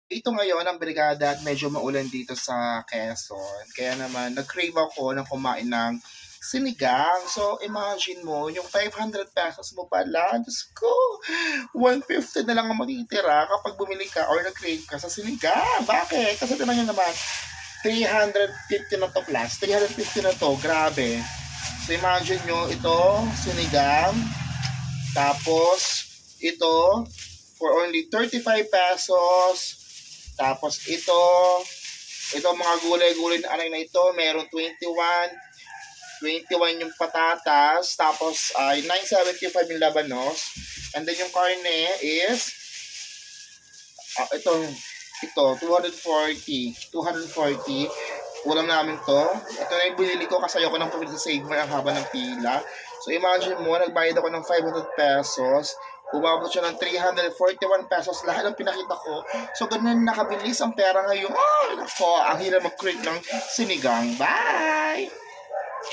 Ito ngayon ang brigada at medyo maulan dito sa Quezon. Kaya naman nag-crave ako ng kumain ng sinigang. So imagine mo, yung ₱500 mo pala, Diyos ko, 150 na lang ang matitira kapag bumili ka or nag-crave ka sa sinigang. Bakit? Kasi naman yun naman, 350 na to plus, 350 na to, grabe. So imagine nyo, ito, sinigang, tapos ito, for only ₱35. Tapos ito mga gulay-gulay na alay na ito, meron 21 yung patatas, tapos ay 975 yung labanos. And then yung karne is ito 240. Ulam namin to. Ito na yung binili ko kasi ayoko nang pumili sa Save Mart ang haba ng pila. So imagine mo, nagbayad ako ng ₱500. Umabot siya ng ₱341 lahat ng pinakita ko. So ganun nakabilis ang pera ngayon. Ay, nako, ang hirap mag-create ng sinigang. Bye!